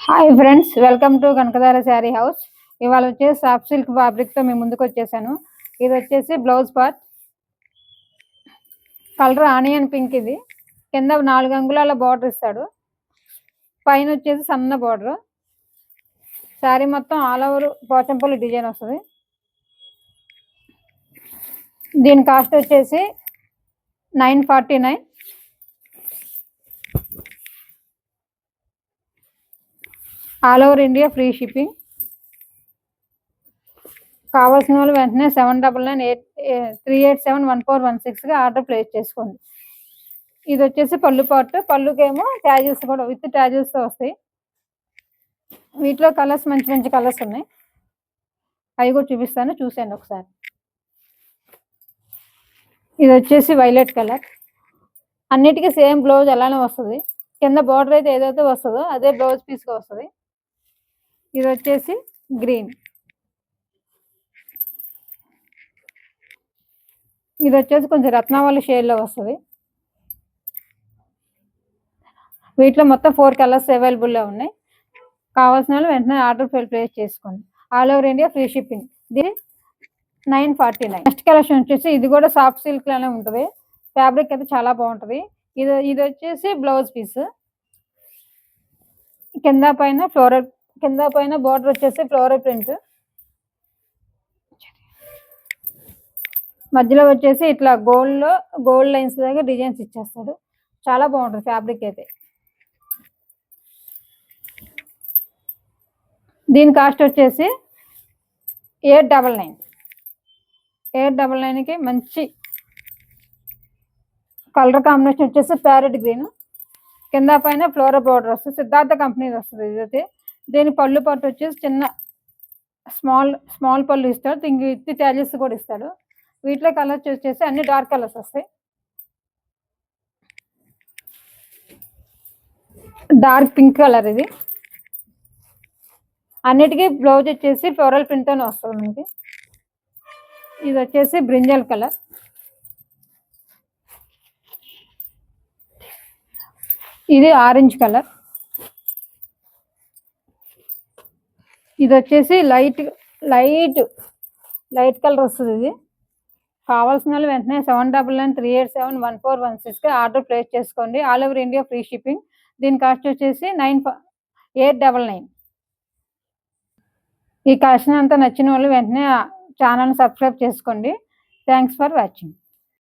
Hi friends, welcome to Kanakadhara sari house. ఇవాళ వచ్చేసి soft silk ఫ్యాబ్రిక్తో మేము ముందుకు వచ్చేసాను. ఇది వచ్చేసి blouse part, colour onion pink. ఇది కింద 4 అంగుళాల బార్డర్ ఇస్తాడు, పైన వచ్చేసి సన్న బార్డర్. శారీ మొత్తం ఆల్ ఓవర్ పోచంపల్లి డిజైన్ వస్తుంది. దీని కాస్ట్ వచ్చేసి 949. All over India free shipping. కావాల్సిన వాళ్ళు వెంటనే 799838714116గా ఆర్డర్ ప్లేస్ చేసుకోండి. ఇది వచ్చేసి పళ్ళు పార్ట్. పళ్ళుకేమో ట్యాజిల్స్ కూడా విత్ ట్యాజిల్స్తో వస్తాయి. వీటిలో కలర్స్ మంచి మంచి కలర్స్ ఉన్నాయి, అవి కూడా చూపిస్తాను, చూసేయండి ఒకసారి. ఇది వచ్చేసి వైలెట్ కలర్. అన్నిటికీ సేమ్ బ్లౌజ్ అలానే వస్తుంది. కింద బార్డర్ అయితే ఏదైతే వస్తుందో అదే బ్లౌజ్ పీస్గా వస్తుంది. ఇది వచ్చేసి గ్రీన్. ఇది వచ్చేసి కొంచెం రత్నావళి షేడ్లో వస్తుంది. వీటిలో మొత్తం 4 కలర్స్ అవైలబుల్లో ఉన్నాయి. కావాల్సిన వాళ్ళు వెంటనే ఆర్డర్ ప్లేస్ చేసుకోండి. All over India free shipping. దీని 949. నెక్స్ట్ కలెక్షన్ వచ్చేసి ఇది కూడా సాఫ్ట్ సిల్క్ లానే ఉంటుంది. ఫ్యాబ్రిక్ అయితే చాలా బాగుంటుంది. ఇది వచ్చేసి బ్లౌజ్ పీస్. కింద పైన బార్డర్ వచ్చేసి ఫ్లోరల్ ప్రింట్, మధ్యలో వచ్చేసి ఇట్లా గోల్డ్ లైన్స్ లాగా డిజైన్స్ ఇచ్చేస్తాడు. చాలా బాగుంటుంది ఫ్యాబ్రిక్ అయితే. దీని కాస్ట్ వచ్చేసి 899. 899కి మంచి కలర్ కాంబినేషన్ వచ్చేసి ప్యారెట్ గ్రీన్. కింద పైన ఫ్లోరల్ బార్డర్ వస్తుంది. సిద్ధార్థ కంపెనీది వస్తుంది ఇదైతే. దీని పళ్ళు పట్టు వచ్చేసి చిన్న స్మాల్ పళ్ళు ఇస్తాడు. దీనికి విత్ ట్యాజెస్ కూడా ఇస్తాడు. వీటిలో కలర్స్ వచ్చేసి అన్ని డార్క్ కలర్స్ వస్తాయి. డార్క్ పింక్ కలర్ ఇది. అన్నిటికీ బ్లౌజ్ వచ్చేసి ఫ్లోరల్ ప్రింట్తోనే వస్తుంది మనకి. ఇది వచ్చేసి బ్రింజల్ కలర్. ఇది ఆరెంజ్ కలర్. ఇది వచ్చేసి లైట్ కలర్ వస్తుంది. ఇది కావాల్సిన వాళ్ళు వెంటనే 7993871416కి ఆర్డర్ ప్లేస్ చేసుకోండి. All over India free shipping. దీని కాస్ట్ వచ్చేసి 899. ఈ కలెక్షన్ అంతా నచ్చిన వాళ్ళు వెంటనే ఛానల్ని సబ్స్క్రైబ్ చేసుకోండి. Thanks for watching.